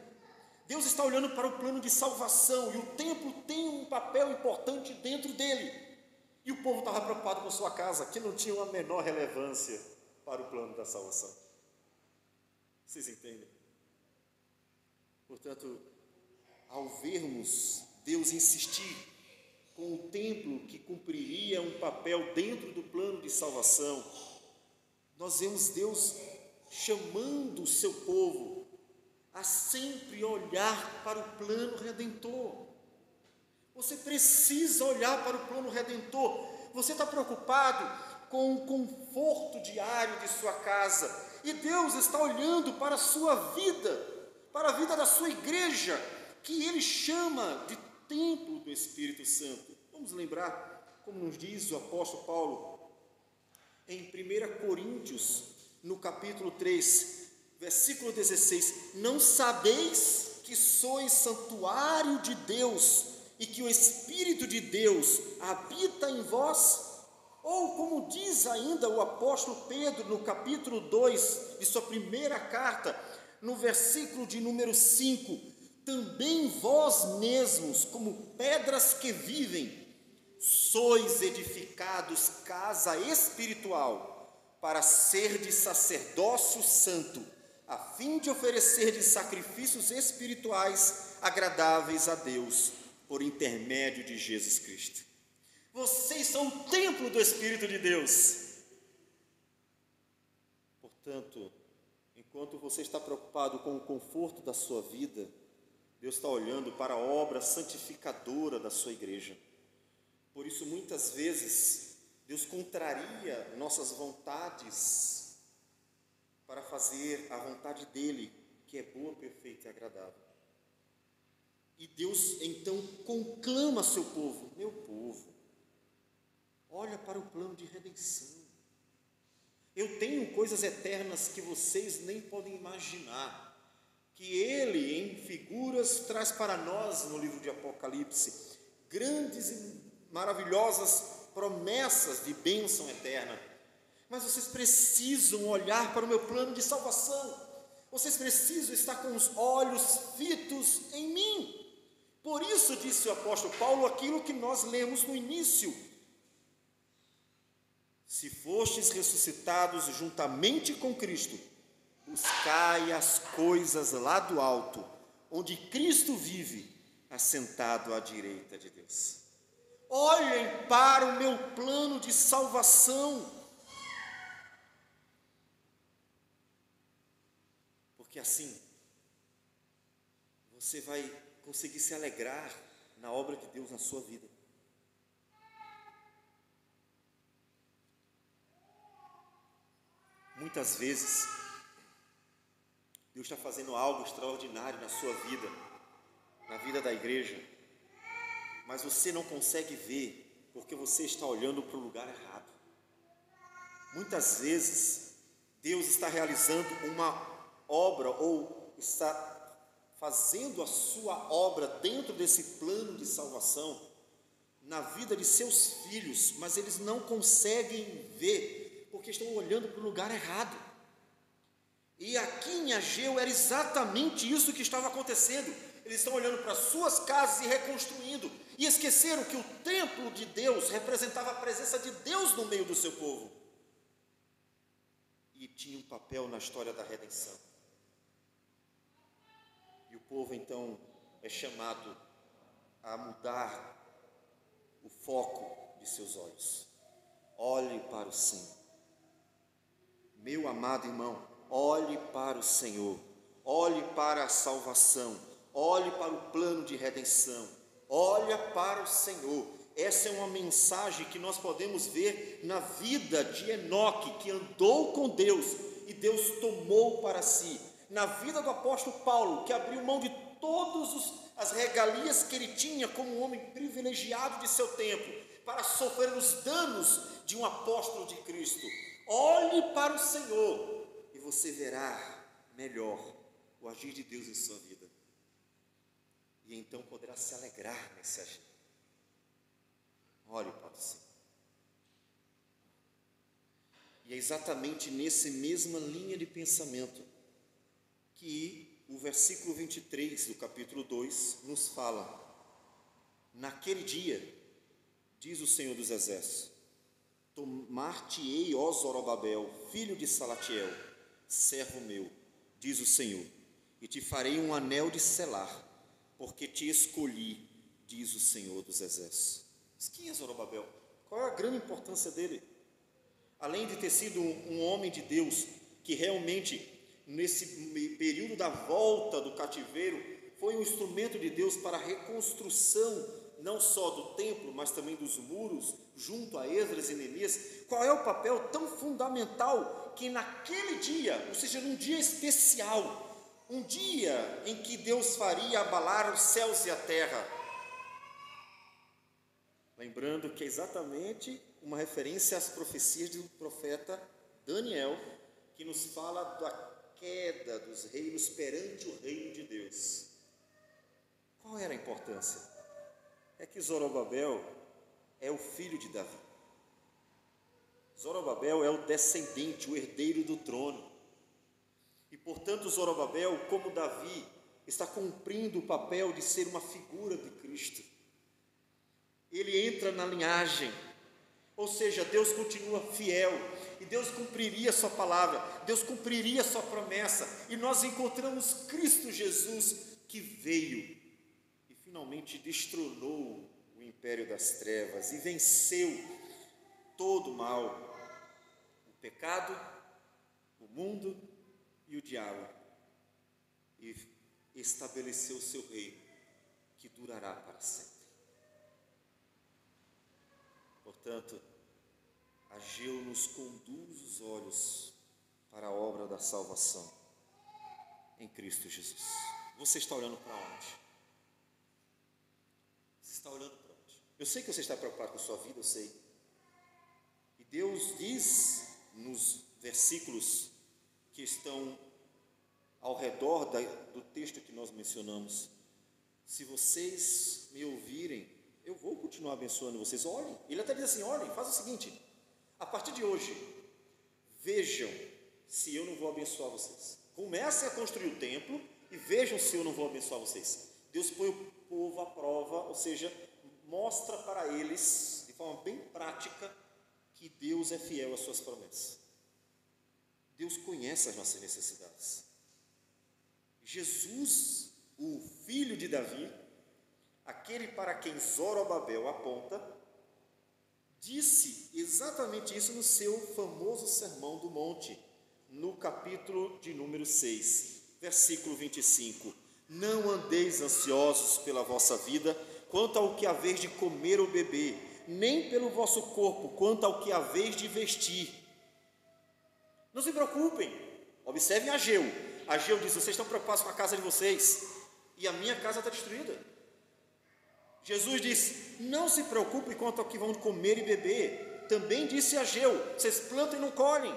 Deus está olhando para o plano de salvação, e o templo tem um papel importante dentro dele. E o povo estava preocupado com sua casa, que não tinha uma menor relevância para o plano da salvação. Vocês entendem? Portanto, ao vermos Deus insistir com o templo que cumpriria um papel dentro do plano de salvação, nós vemos Deus chamando o seu povo a sempre olhar para o plano redentor. Você precisa olhar para o plano redentor. Você está preocupado com o conforto diário de sua casa, e Deus está olhando para a sua vida, para a vida da sua igreja, que Ele chama de templo do Espírito Santo. Vamos lembrar, como nos diz o apóstolo Paulo, em 1 Coríntios, no capítulo 3, versículo 16: não sabeis que sois santuário de Deus e que o Espírito de Deus habita em vós? Ou como diz ainda o apóstolo Pedro no capítulo 2 de sua primeira carta, no versículo de número 5: também vós mesmos, como pedras que vivem, sois edificados casa espiritual, para ser de sacerdócio santo, a fim de oferecer de sacrifícios espirituais agradáveis a Deus, por intermédio de Jesus Cristo. Vocês são o templo do Espírito de Deus. Portanto, enquanto você está preocupado com o conforto da sua vida, Deus está olhando para a obra santificadora da sua igreja. Por isso, muitas vezes, Deus contraria nossas vontades para fazer a vontade dEle, que é boa, perfeita e agradável. E Deus, então, conclama seu povo: meu povo, olha para o plano de redenção. Eu tenho coisas eternas que vocês nem podem imaginar, que Ele, em figuras, traz para nós no livro de Apocalipse, grandes e maravilhosas promessas de bênção eterna. Mas vocês precisam olhar para o meu plano de salvação. Vocês precisam estar com os olhos fitos em mim. Por isso disse o apóstolo Paulo aquilo que nós lemos no início: se fostes ressuscitados juntamente com Cristo, buscai as coisas lá do alto, onde Cristo vive, assentado à direita de Deus. Olhem para o meu plano de salvação, porque assim você vai conseguir se alegrar na obra de Deus na sua vida. Muitas vezes, Deus está fazendo algo extraordinário na sua vida, na vida da igreja, mas você não consegue ver, porque você está olhando para o lugar errado. Muitas vezes, Deus está realizando uma obra, ou está fazendo a sua obra dentro desse plano de salvação, na vida de seus filhos, mas eles não conseguem ver, porque estão olhando para o lugar errado. E aqui em Ageu era exatamente isso que estava acontecendo. Eles estão olhando para suas casas e reconstruindo, e esqueceram que o templo de Deus representava a presença de Deus no meio do seu povo, e tinha um papel na história da redenção. E o povo então é chamado a mudar o foco de seus olhos. Olhe para o Senhor. Meu amado irmão, olhe para o Senhor, olhe para a salvação, olhe para o plano de redenção, olha para o Senhor. Essa é uma mensagem que nós podemos ver na vida de Enoque, que andou com Deus e Deus tomou para si. Na vida do apóstolo Paulo, que abriu mão de todas as regalias que ele tinha como um homem privilegiado de seu tempo, para sofrer os danos de um apóstolo de Cristo. Olhe para o Senhor e você verá melhor o agir de Deus em sua vida. E então poderá se alegrar nesse agir. Olhe para o Senhor. E é exatamente nessa mesma linha de pensamento que o versículo 23 do capítulo 2 nos fala: naquele dia, diz o Senhor dos Exércitos, tomar-te-ei, ó Zorobabel, filho de Salatiel, servo meu, diz o Senhor, e te farei um anel de selar, porque te escolhi, diz o Senhor dos Exércitos. Mas quem é Zorobabel? Qual é a grande importância dele? Além de ter sido um homem de Deus, que realmente nesse período da volta do cativeiro, foi um instrumento de Deus para a reconstrução, não só do templo, mas também dos muros, junto a Esdras e Neemias. Qual é o papel tão fundamental que naquele dia, ou seja, num dia especial, um dia em que Deus faria abalar os céus e a terra? Lembrando que é exatamente uma referência às profecias do profeta Daniel, que nos fala da queda dos reinos perante o reino de Deus. Qual era a importância? É que Zorobabel é o filho de Davi. Zorobabel é o descendente, o herdeiro do trono. E, portanto, Zorobabel, como Davi, está cumprindo o papel de ser uma figura de Cristo. Ele entra na linhagem, ou seja, Deus continua fiel, e Deus cumpriria a sua palavra, Deus cumpriria a sua promessa, e nós encontramos Cristo Jesus, que veio e finalmente destronou o império das trevas e venceu todo o mal, o pecado, o mundo e o diabo, e estabeleceu o seu reino, que durará para sempre. Portanto, Ageu nos conduz os olhos para a obra da salvação em Cristo Jesus. Você está olhando para onde? Você está olhando para onde? Eu sei que você está preocupado com a sua vida, eu sei. E Deus diz nos versículos que estão ao redor do texto que nós mencionamos: se vocês me ouvirem, eu vou continuar abençoando vocês. Olhem, ele até diz assim: olhem, faz o seguinte, a partir de hoje, vejam se eu não vou abençoar vocês. Comecem a construir o templo e vejam se eu não vou abençoar vocês. Deus põe o povo à prova, ou seja, mostra para eles, de forma bem prática, que Deus é fiel às suas promessas. Deus conhece as nossas necessidades. Jesus, o filho de Davi, aquele para quem Zorobabel aponta, disse exatamente isso no seu famoso Sermão do Monte, no capítulo de número 6, versículo 25. Não andeis ansiosos pela vossa vida, quanto ao que haveis de comer ou beber, nem pelo vosso corpo, quanto ao que haveis de vestir. Não se preocupem. Observem Ageu. Ageu diz: vocês estão preocupados com a casa de vocês, e a minha casa está destruída. Jesus disse: não se preocupem quanto ao que vão comer e beber. Também disse Ageu: vocês plantam e não colhem.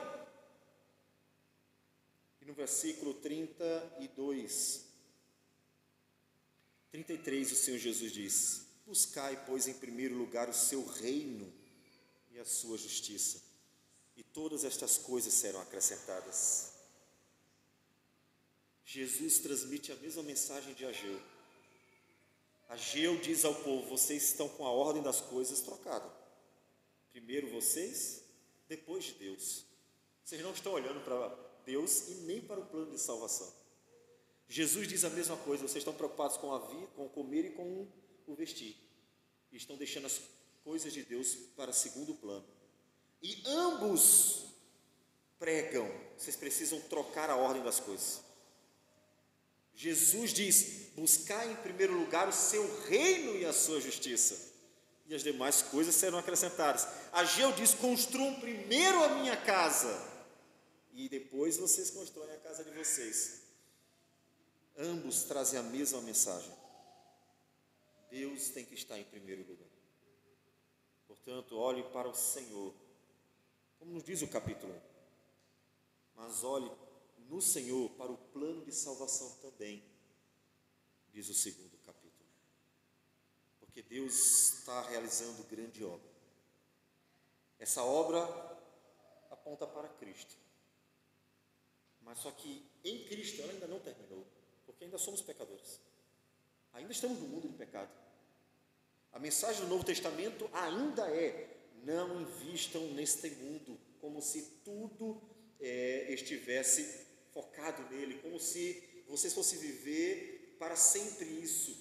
E no versículo 33, o Senhor Jesus diz: buscai, pois, em primeiro lugar o seu reino e a sua justiça, e todas estas coisas serão acrescentadas. Jesus transmite a mesma mensagem de Ageu. Ageu diz ao povo: vocês estão com a ordem das coisas trocada. Primeiro vocês, depois de Deus. Vocês não estão olhando para Deus e nem para o plano de salvação. Jesus diz a mesma coisa: vocês estão preocupados com a vida, com o comer e com o vestir, e estão deixando as coisas de Deus para segundo plano. E ambos pregam: vocês precisam trocar a ordem das coisas. Jesus diz: buscar em primeiro lugar o seu reino e a sua justiça, e as demais coisas serão acrescentadas. Ageu diz: construam primeiro a minha casa, e depois vocês constroem a casa de vocês. Ambos trazem a mesma mensagem: Deus tem que estar em primeiro lugar. Portanto, olhe para o Senhor, como nos diz o capítulo 1, mas olhe no Senhor para o plano de salvação também, diz o segundo capítulo, porque Deus está realizando grande obra. Essa obra aponta para Cristo, mas só que em Cristo ela ainda não terminou, porque ainda somos pecadores, ainda estamos no mundo de pecado. A mensagem do Novo Testamento ainda é: não invistam neste mundo, como se tudo estivesse focado nele, como se vocês fossem viver para sempre isso.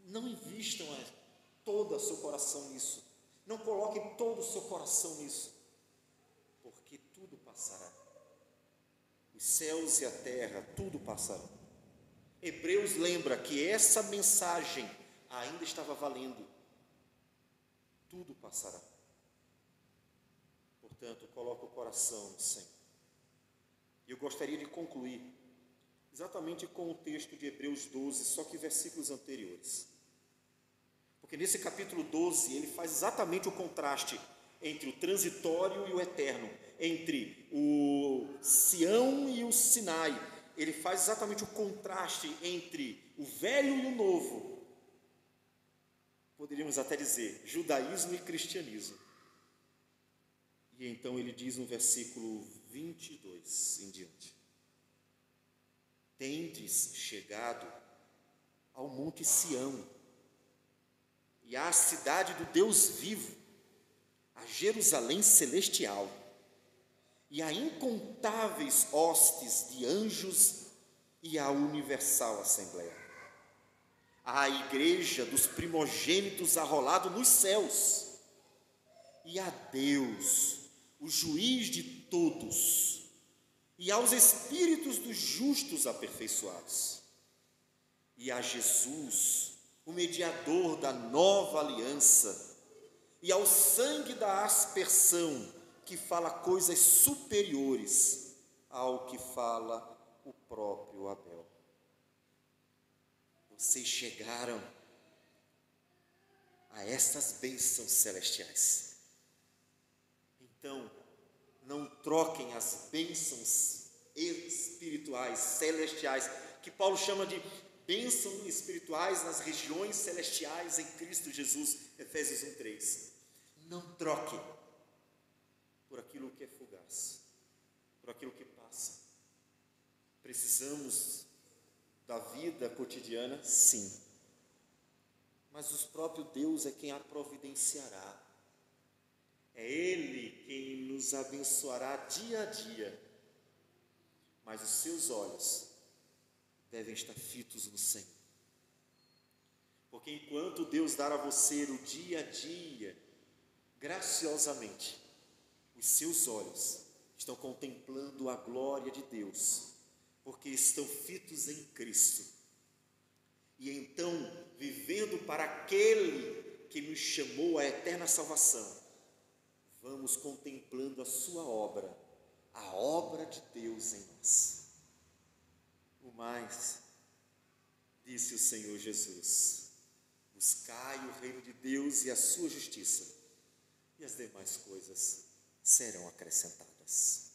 Não invistam todo o seu coração nisso, não coloquem todo o seu coração nisso, porque tudo passará. O os céus e a terra, tudo passarão. Hebreus lembra que essa mensagem ainda estava valendo. Tudo passará. Portanto, coloca o coração no Senhor. E eu gostaria de concluir exatamente com o texto de Hebreus 12, só que versículos anteriores. Porque nesse capítulo 12, ele faz exatamente o contraste entre o transitório e o eterno, entre o Sião e o Sinai. Ele faz exatamente o contraste entre o velho e o novo. Poderíamos até dizer, judaísmo e cristianismo. E então ele diz no versículo 22 em diante: tendes chegado ao monte Sião, e à cidade do Deus vivo, a Jerusalém celestial, e a incontáveis hostes de anjos, e à universal assembleia, à igreja dos primogênitos arrolado nos céus, e a Deus, o juiz de todos, e aos espíritos dos justos aperfeiçoados, e a Jesus, o mediador da nova aliança, e ao sangue da aspersão, que fala coisas superiores ao que fala o próprio Abel. Vocês chegaram a estas bênçãos celestiais. Então, não troquem as bênçãos espirituais, celestiais, que Paulo chama de bênçãos espirituais nas regiões celestiais em Cristo Jesus, Efésios 1:3. Não troquem por aquilo que é fugaz, por aquilo que passa. Precisamos da vida cotidiana, sim, mas o próprio Deus é quem a providenciará. É Ele quem nos abençoará dia a dia, mas os seus olhos devem estar fitos no Senhor, porque enquanto Deus dar a você o dia a dia, graciosamente, os seus olhos estão contemplando a glória de Deus, porque estão fitos em Cristo, e então, vivendo para aquele que nos chamou à eterna salvação, vamos contemplando a sua obra, a obra de Deus em nós. O mais, disse o Senhor Jesus, buscai o reino de Deus e a sua justiça, e as demais coisas serão acrescentadas.